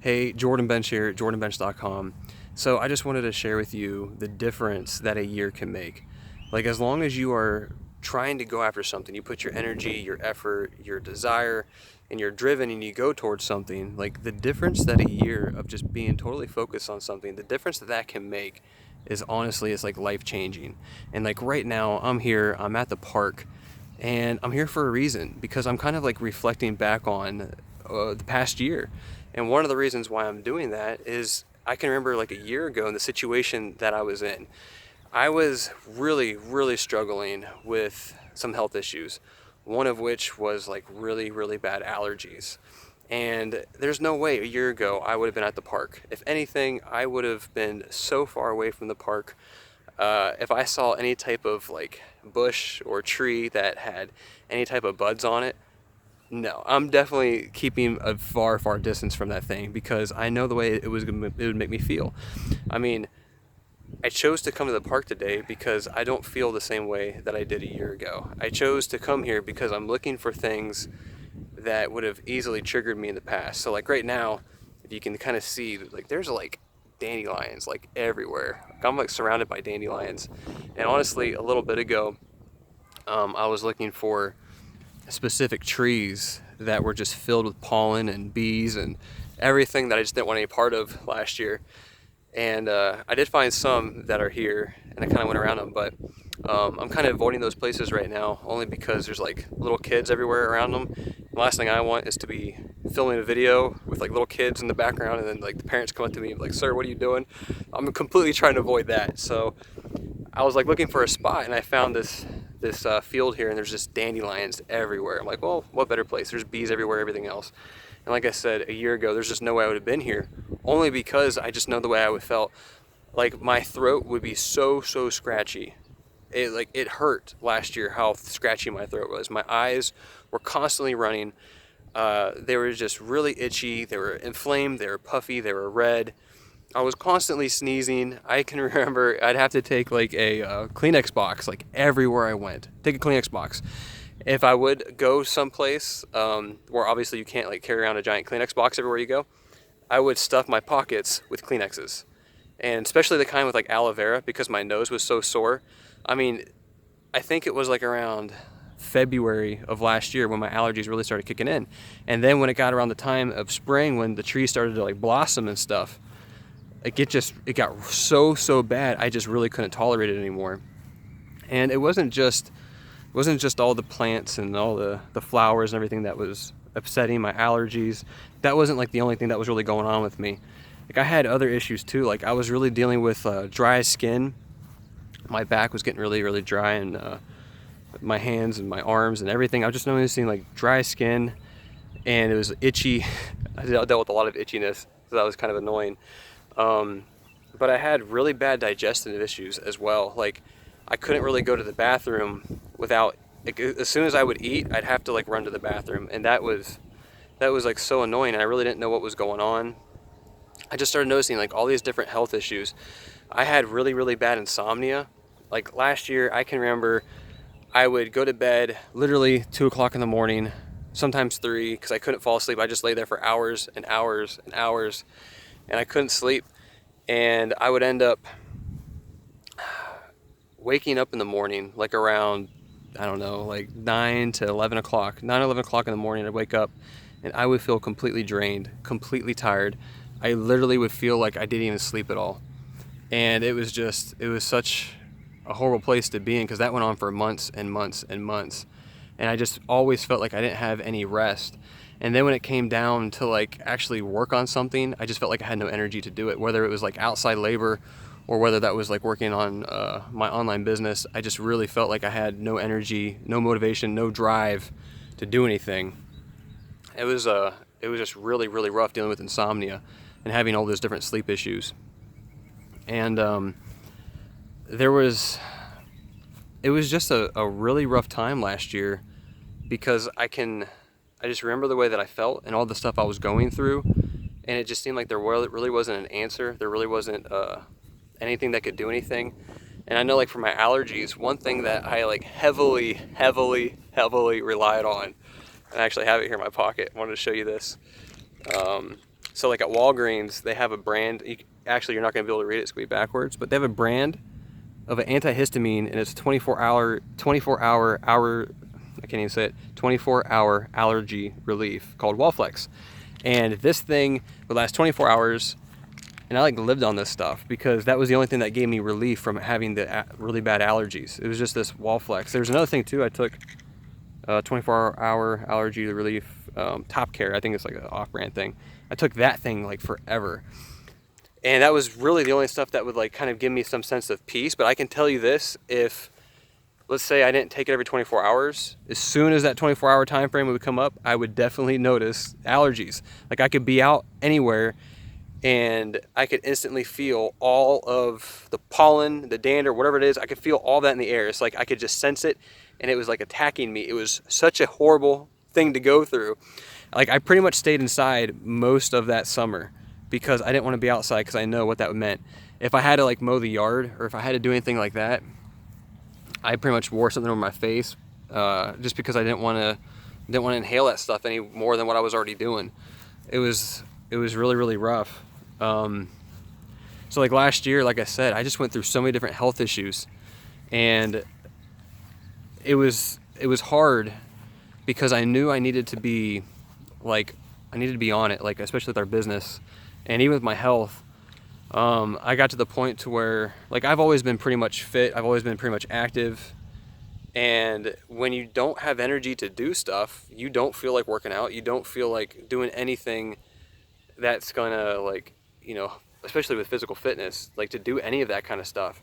Hey, Jordan Bench here, jordanbench.com. So I just wanted to share with you the difference that a year can make. Like, as long as you are trying to go after something, you put your energy, your effort, your desire, and you're driven and you go towards something, like the difference that a year of just being totally focused on something, the difference that that can make is honestly, it's like life changing. And like right now, I'm at the park, and I'm here for a reason because I'm kind of like reflecting back on the past year. And one of the reasons why I'm doing that is I can remember like a year ago in the situation that I was in. I was really, really struggling with some health issues, one of which was like really, really bad allergies. And there's no way a year ago I would have been at the park. If anything, I would have been so far away from the park. If I saw any type of like bush or tree that had any type of buds on it, no, I'm definitely keeping a far, far distance from that thing because I know the way it would make me feel. I mean, I chose to come to the park today because I don't feel the same way that I did a year ago. I chose to come here because I'm looking for things that would have easily triggered me in the past. So like right now, if you can kind of see, like there's like dandelions like everywhere. Like, I'm like surrounded by dandelions. And honestly, a little bit ago, I was looking for specific trees that were just filled with pollen and bees and everything that I just didn't want any part of last year. And I did find some that are here, and I kind of went around them, but I'm kind of avoiding those places right now only because there's like little kids everywhere around them. The last thing I want is to be filming a video with like little kids in the background, and then like the parents come up to me like, "Sir, what are you doing?" I'm completely trying to avoid that. So I was like looking for a spot, and I found this field here, and there's just dandelions everywhere. I'm like, well, what better place? There's bees everywhere, everything else. And like I said, a year ago, there's just no way I would have been here, only because I just know the way I would felt. Like my throat would be so scratchy. It hurt last year how scratchy my throat was. My eyes were constantly running. They were just really itchy. They were inflamed. They were puffy. They were red. I was constantly sneezing. I can remember I'd have to take like a Kleenex box like everywhere I went. Take a Kleenex box. If I would go someplace where obviously you can't like carry around a giant Kleenex box everywhere you go, I would stuff my pockets with Kleenexes. And especially the kind with like aloe vera because my nose was so sore. I mean, I think it was like around February of last year when my allergies really started kicking in. And then when it got around the time of spring when the trees started to like blossom and stuff, it got so bad I just really couldn't tolerate it anymore. And it wasn't just all the plants and all the flowers and everything that was upsetting my allergies. That wasn't like the only thing that was really going on with me. Like I had other issues too. Like I was really dealing with dry skin. My back was getting really dry, and my hands and my arms and everything. I was just noticing like dry skin, and it was itchy. I dealt with a lot of itchiness, so that was kind of annoying. But I had really bad digestive issues as well. Like I couldn't really go to the bathroom without, like, as soon as I would eat, I'd have to like run to the bathroom, and that was like so annoying. And I really didn't know what was going on. I just started noticing like all these different health issues. I had really bad insomnia. Like last year, I can remember I would go to bed literally 2 o'clock in the morning, sometimes 3, because I couldn't fall asleep. I just lay there for hours and hours and hours, and I couldn't sleep. And I would end up waking up in the morning, like around, I don't know, like 9 to 11 o'clock. 9 or 11 o'clock in the morning, I'd wake up, and I would feel completely drained, completely tired. I literally would feel like I didn't even sleep at all. And it was such a horrible place to be in because that went on for months and months and months. And I just always felt like I didn't have any rest. And then when it came down to like actually work on something, I just felt like I had no energy to do it, whether it was like outside labor or whether that was like working on my online business. I just really felt like I had no energy, no motivation, no drive to do anything. It was just really rough dealing with insomnia and having all those different sleep issues. And it was just a really rough time last year because I just remember the way that I felt and all the stuff I was going through, and it just seemed like there really wasn't an answer. There really wasn't anything that could do anything. And I know like for my allergies, one thing that I like heavily relied on, and I actually have it here in my pocket. I wanted to show you this. So like at Walgreens, they have a brand. Actually, you're not going to be able to read it. It's going to be backwards. But they have a brand of an antihistamine, and it's 24-hour, I can't even say it, 24-hour allergy relief called Wallflex. And this thing would last 24 hours. And I like lived on this stuff because that was the only thing that gave me relief from having the really bad allergies. It was just this Wallflex. There's another thing too. I took 24-hour allergy relief, Top Care. I think it's like an off-brand thing. I took that thing like forever. And that was really the only stuff that would like kind of give me some sense of peace. But I can tell you this, if let's say I didn't take it every 24 hours, as soon as that 24-hour time frame would come up, I would definitely notice allergies. Like I could be out anywhere and I could instantly feel all of the pollen, the dander, whatever it is. I could feel all that in the air. It's like I could just sense it, and it was like attacking me. It was such a horrible thing to go through. Like I pretty much stayed inside most of that summer because I didn't want to be outside because I know what that meant. If I had to like mow the yard or if I had to do anything like that, I pretty much wore something over my face just because I didn't want to inhale that stuff any more than what I was already doing. It was really, really rough. So like last year, like I said, I just went through so many different health issues, and it was hard because I knew I needed to be on it, like especially with our business and even with my health. I got to the point to where like I've always been pretty much fit. I've always been pretty much active. And when you don't have energy to do stuff, you don't feel like working out. You don't feel like doing anything that's gonna like, especially with physical fitness, like to do any of that kind of stuff.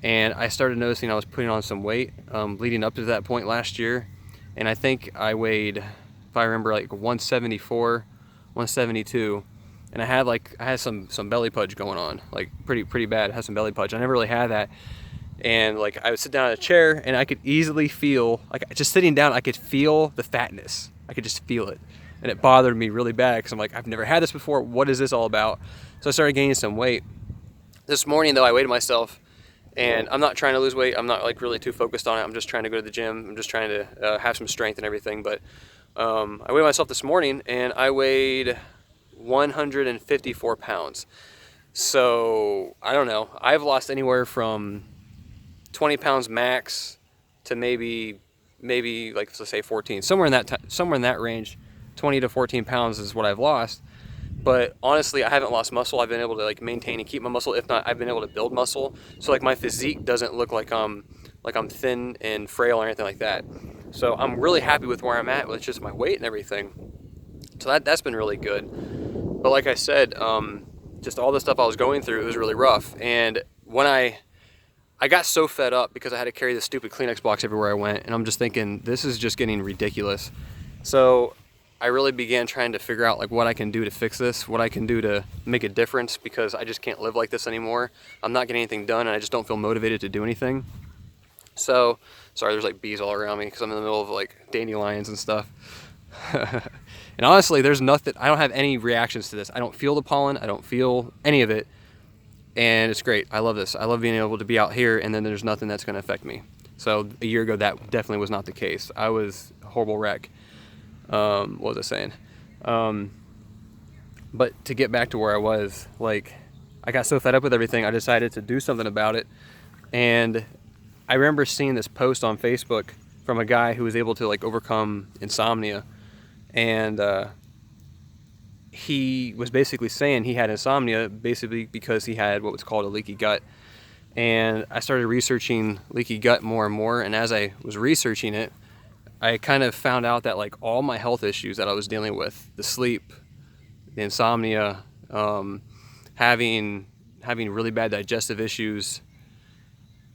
And I started noticing I was putting on some weight leading up to that point last year. And I think I weighed, if I remember, like 174, 172. And I had some belly pudge going on, like pretty bad. I had some belly pudge. I never really had that. And like I would sit down in a chair and I could easily feel, like just sitting down, I could feel the fatness. I could just feel it. And it bothered me really bad because I'm like, I've never had this before. What is this all about? So I started gaining some weight. This morning though, I weighed myself, and I'm not trying to lose weight. I'm not like really too focused on it. I'm just trying to go to the gym. I'm just trying to have some strength and everything. But I weighed myself this morning and I weighed 154 pounds. So I don't know. I've lost anywhere from 20 pounds max to maybe like let's say 14, somewhere in that range. 20 to 14 pounds is what I've lost. But honestly, I haven't lost muscle. I've been able to like maintain and keep my muscle. If not, I've been able to build muscle. So like my physique doesn't look like I'm thin and frail or anything like that. So I'm really happy with where I'm at with just my weight and everything. So that's been really good. But like I said, just all the stuff I was going through, it was really rough. And when I got so fed up because I had to carry this stupid Kleenex box everywhere I went, and I'm just thinking, this is just getting ridiculous. So I really began trying to figure out like what I can do to fix this, what I can do to make a difference, because I just can't live like this anymore. I'm not getting anything done and I just don't feel motivated to do anything. So, sorry, there's like bees all around me because I'm in the middle of like dandelions and stuff. And honestly, there's nothing, I don't have any reactions to this. I don't feel the pollen, I don't feel any of it. And it's great. I love this. I love being able to be out here and then there's nothing that's gonna affect me. So a year ago, that definitely was not the case. I was a horrible wreck. What was I saying? But to get back to where I was, like, I got so fed up with everything, I decided to do something about it. And I remember seeing this post on Facebook from a guy who was able to like overcome insomnia. And he was basically saying he had insomnia basically because he had what was called a leaky gut. And I started researching leaky gut more and more. And as I was researching it, I kind of found out that like all my health issues that I was dealing with, the sleep, the insomnia, having really bad digestive issues,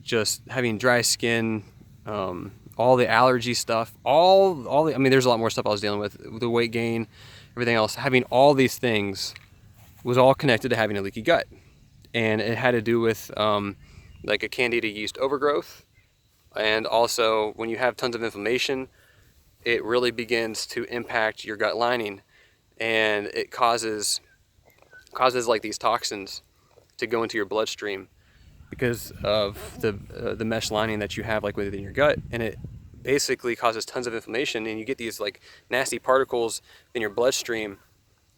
just having dry skin, all the allergy stuff, I mean, there's a lot more stuff I was dealing with, the weight gain, everything else. Having all these things was all connected to having a leaky gut. And it had to do with like a candida yeast overgrowth. And also, when you have tons of inflammation, it really begins to impact your gut lining, and it causes like these toxins to go into your bloodstream because of the mesh lining that you have like within your gut, and it basically causes tons of inflammation, and you get these like nasty particles in your bloodstream,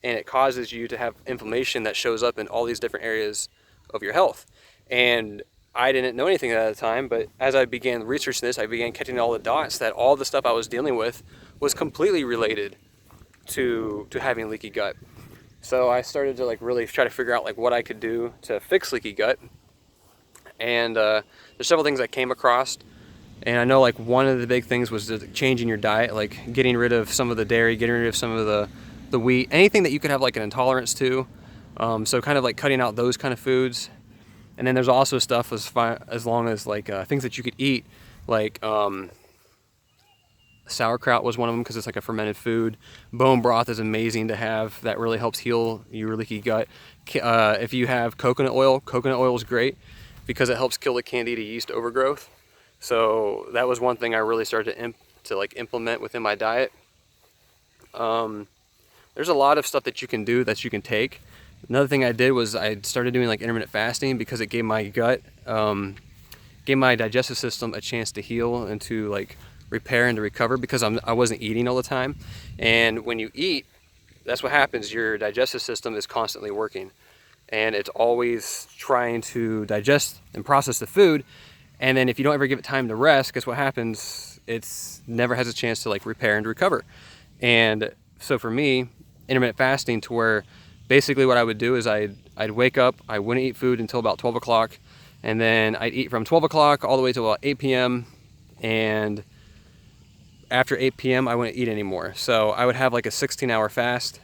and it causes you to have inflammation that shows up in all these different areas of your health. And I didn't know anything at the time, but as I began researching this, I began catching all the dots that all the stuff I was dealing with was completely related to having leaky gut. So I started to like really try to figure out like what I could do to fix leaky gut. And there's several things I came across. And I know like one of the big things was changing your diet, like getting rid of some of the dairy, getting rid of some of the wheat, anything that you could have like an intolerance to. So kind of like cutting out those kind of foods. And then there's also stuff as long as like things that you could eat, like sauerkraut was one of them because it's like a fermented food. Bone broth is amazing to have. That really helps heal your leaky gut. If you have coconut oil is great because it helps kill the candida yeast overgrowth. So that was one thing I really started to like implement within my diet. There's a lot of stuff that you can do, that you can take. Another thing I did was I started doing like intermittent fasting because it gave my gut, gave my digestive system a chance to heal and to like repair and to recover, because I wasn't eating all the time. And when you eat, that's what happens. Your digestive system is constantly working, and it's always trying to digest and process the food. And then if you don't ever give it time to rest, guess what happens? It's never has a chance to like repair and recover. And so for me, intermittent fasting, to where basically what I would do is I'd wake up, I wouldn't eat food until about 12 o'clock, and then I'd eat from 12 o'clock all the way to about 8 p.m. And after 8 p.m. I wouldn't eat anymore. So I would have like a 16-hour fast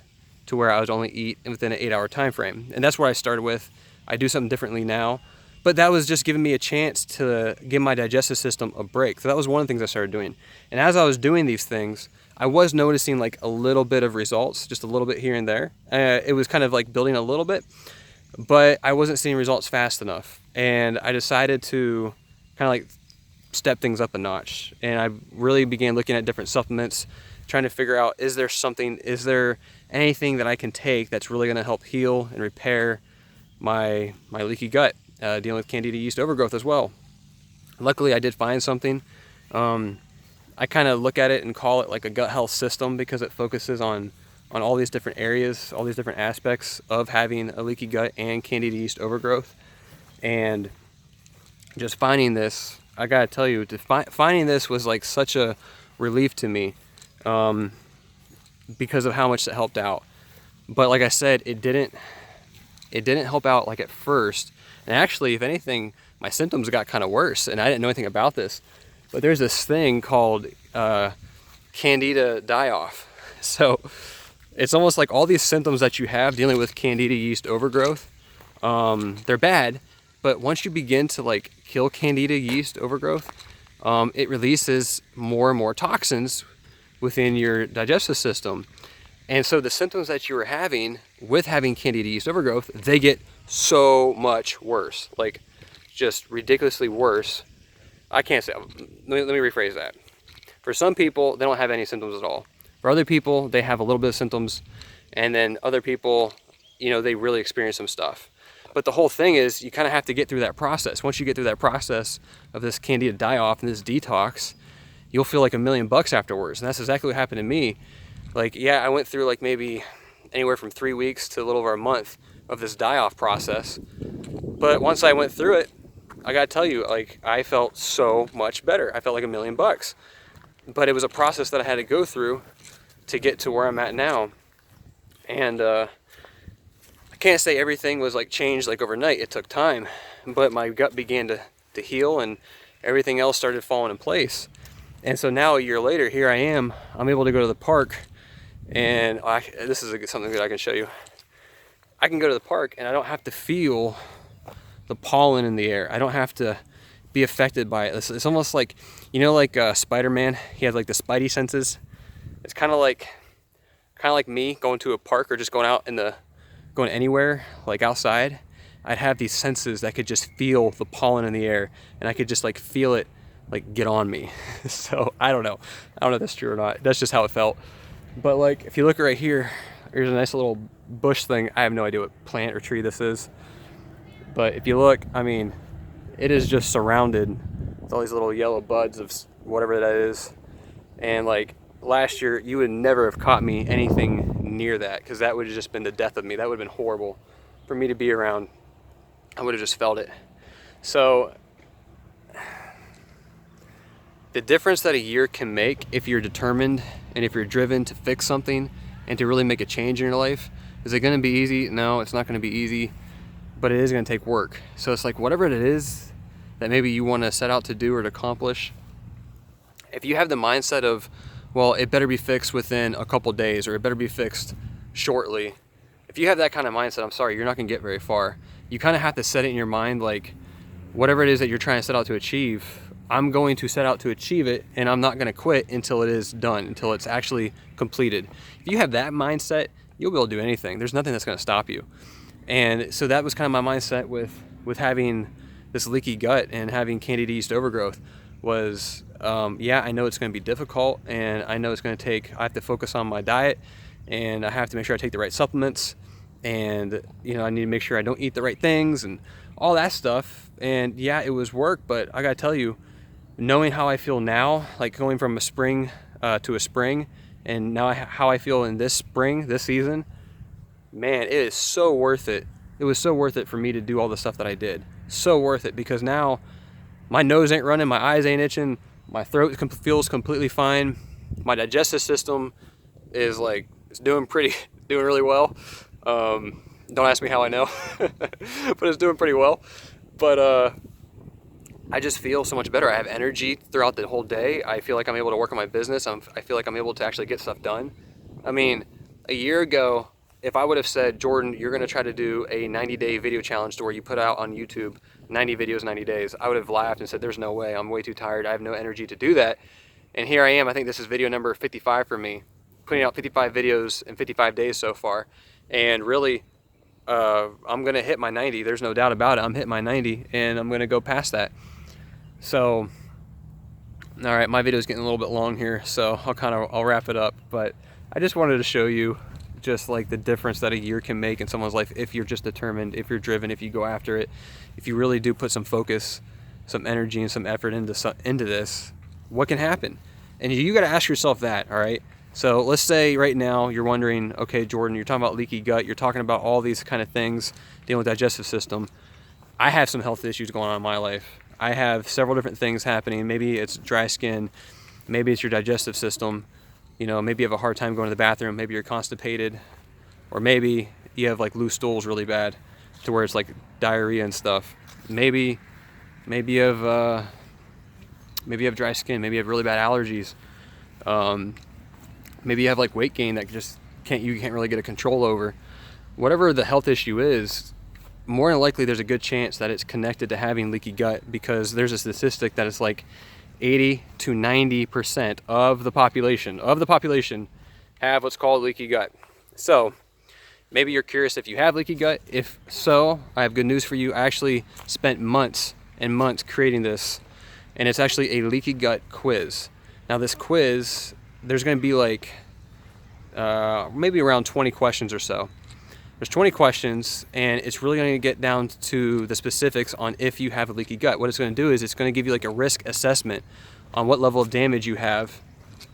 to where I would only eat within an 8-hour time frame. And that's what I started with. I do something differently now, but that was just giving me a chance to give my digestive system a break. So that was one of the things I started doing. And as I was doing these things, I was noticing like a little bit of results, just a little bit here and there. It was kind of like building a little bit, but I wasn't seeing results fast enough. And I decided to kind of like step things up a notch. And I really began looking at different supplements, trying to figure out, is there anything that I can take that's really going to help heal and repair my leaky gut, dealing with candida yeast overgrowth as well. Luckily, I did find something. I kind of look at it and call it like a gut health system, because it focuses on all these different areas, all these different aspects of having a leaky gut and candida yeast overgrowth. And just finding this, I gotta tell you, finding this was like such a relief to me, because of how much it helped out. But like I said, it didn't help out like at first. And actually, if anything, my symptoms got kind of worse, and I didn't know anything about this. But there's this thing called candida die-off. So it's almost like all these symptoms that you have dealing with candida yeast overgrowth, they're bad, but once you begin to like kill candida yeast overgrowth, it releases more and more toxins within your digestive system. And so the symptoms that you were having with having candida yeast overgrowth, they get so much worse, like just ridiculously worse. I can't say, let me rephrase that. For some people, they don't have any symptoms at all. For other people, they have a little bit of symptoms, and then other people, they really experience some stuff. But the whole thing is, you kind of have to get through that process. Once you get through that process of this candida die-off and this detox, you'll feel like $1 million afterwards. And that's exactly what happened to me. Like, yeah, I went through like maybe anywhere from 3 weeks to a little over a month of this die-off process. But once I went through it, I gotta tell you, like, I felt so much better. I felt like $1 million. But it was a process that I had to go through to get to where I'm at now. And I can't say everything was like changed like overnight. It took time, but my gut began to heal, and everything else started falling in place. And so now a year later, here I am. I'm able to go to the park, and this is something that I can show you. I can go to the park and I don't have to feel the pollen in the air. I don't have to be affected by it. It's almost like, like Spider-Man. He has like the spidey senses. It's kind of like me going to a park or just going anywhere, like outside. I'd have these senses that could just feel the pollen in the air, and I could just like feel it like get on me. So I don't know if that's true or not. That's just how it felt. But like, if you look right here, there's a nice little bush thing. I have no idea what plant or tree this is. But if you look, I mean, it is just surrounded with all these little yellow buds of whatever that is. And like last year, you would never have caught me anything near that, because that would have just been the death of me. That would have been horrible for me to be around. I would have just felt it. So the difference that a year can make if you're determined and if you're driven to fix something and to really make a change in your life. Is it going to be easy? No, it's not going to be easy, but it is going to take work. So it's like whatever it is that maybe you want to set out to do or to accomplish, if you have the mindset of, well, it better be fixed within a couple days, or it better be fixed shortly. If you have that kind of mindset, I'm sorry, you're not going to get very far. You kind of have to set it in your mind, like whatever it is that you're trying to set out to achieve, I'm going to set out to achieve it, and I'm not going to quit until it is done, until it's actually completed. If you have that mindset, you'll be able to do anything. There's nothing that's going to stop you. And so that was kind of my mindset with having this leaky gut and having candida yeast overgrowth was, yeah, I know it's going to be difficult, and I know it's going to take, I have to focus on my diet, and I have to make sure I take the right supplements, and I need to make sure I don't eat the right things and all that stuff. And yeah, it was work, but I gotta tell you, knowing how I feel now, like going from a spring to a spring, and now how I feel in this spring, this season, man, it is so worth it. It was so worth it for me to do all the stuff that I did. So worth it, because now my nose ain't running, my eyes ain't itching, my throat feels completely fine, my digestive system is like, it's doing really well. Don't ask me how I know, but it's doing pretty well. But I just feel so much better. I have energy throughout the whole day. I feel like I'm able to work on my business. I feel like I'm able to actually get stuff done. I mean, a year ago, if I would have said, Jordan, you're going to try to do a 90-day video challenge to where you put out on YouTube 90 videos, 90 days, I would have laughed and said, there's no way. I'm way too tired. I have no energy to do that. And here I am. I think this is video number 55 for me, putting out 55 videos in 55 days so far. And really, I'm going to hit my 90. There's no doubt about it. I'm hitting my 90, and I'm going to go past that. So, all right, my video is getting a little bit long here, so I'll wrap it up. But I just wanted to show you just like the difference that a year can make in someone's life if you're just determined, if you're driven, if you go after it, if you really do put some focus, some energy, and some effort into this, what can happen? And you got to ask yourself that, all right? So let's say right now you're wondering, okay, Jordan, you're talking about leaky gut, you're talking about all these kind of things dealing with digestive system. I have some health issues going on in my life. I have several different things happening. Maybe it's dry skin, maybe it's your digestive system, maybe you have a hard time going to the bathroom, maybe you're constipated, or maybe you have like loose stools really bad to where it's like diarrhea and stuff. Maybe you have dry skin, maybe you have really bad allergies. Maybe you have like weight gain that you can't really get a control over. Whatever the health issue is, more than likely there's a good chance that it's connected to having leaky gut, because there's a statistic that it's like 80 to 90% of the population have what's called leaky gut. So maybe you're curious if you have leaky gut. If so, I have good news for you. I actually spent months and months creating this, and it's actually a leaky gut quiz. Now this quiz, there's going to be like maybe around 20 questions or so. There's 20 questions, and it's really going to get down to the specifics on if you have a leaky gut. What it's going to do is it's going to give you like a risk assessment on what level of damage you have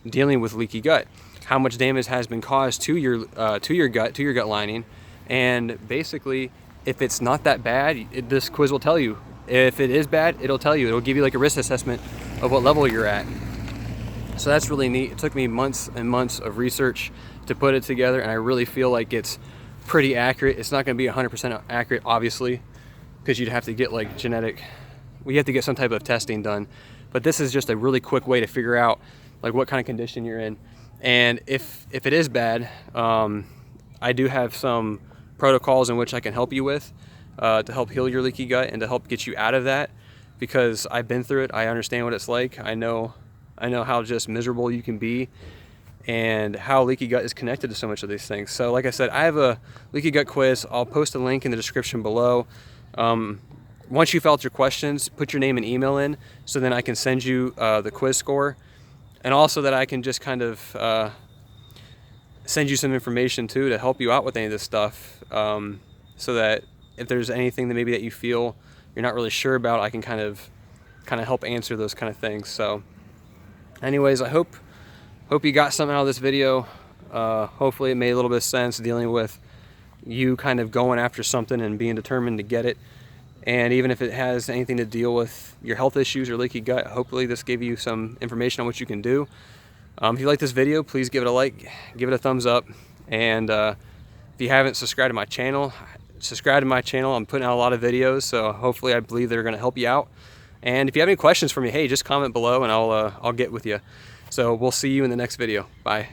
dealing with leaky gut, how much damage has been caused to your gut lining, and basically, if it's not that bad, this quiz will tell you. If it is bad, it'll tell you. It'll give you like a risk assessment of what level you're at. So that's really neat. It took me months and months of research to put it together, and I really feel like it's pretty accurate. It's not going to be 100% accurate, obviously, because you'd have to get like you have to get some type of testing done. But this is just a really quick way to figure out like what kind of condition you're in. And if it is bad, I do have some protocols in which I can help you with to help heal your leaky gut and to help get you out of that, because I've been through it. I understand what it's like. I know how just miserable you can be, and how leaky gut is connected to so much of these things. So like I said, I have a leaky gut quiz. I'll post a link in the description below. Once you fill out your questions, put your name and email in, so then I can send you the quiz score, and also that I can just kind of send you some information too to help you out with any of this stuff, so that if there's anything that you feel you're not really sure about, I can kind of help answer those kind of things. So anyways, I hope you got something out of this video. Hopefully it made a little bit of sense dealing with you kind of going after something and being determined to get it. And even if it has anything to deal with your health issues or leaky gut, hopefully this gave you some information on what you can do. If you like this video, please give it a like, give it a thumbs up. And if you haven't subscribed to my channel, subscribe to my channel. I'm putting out a lot of videos, so hopefully I believe they're going to help you out. And if you have any questions for me, hey, just comment below and I'll get with you. So we'll see you in the next video. Bye.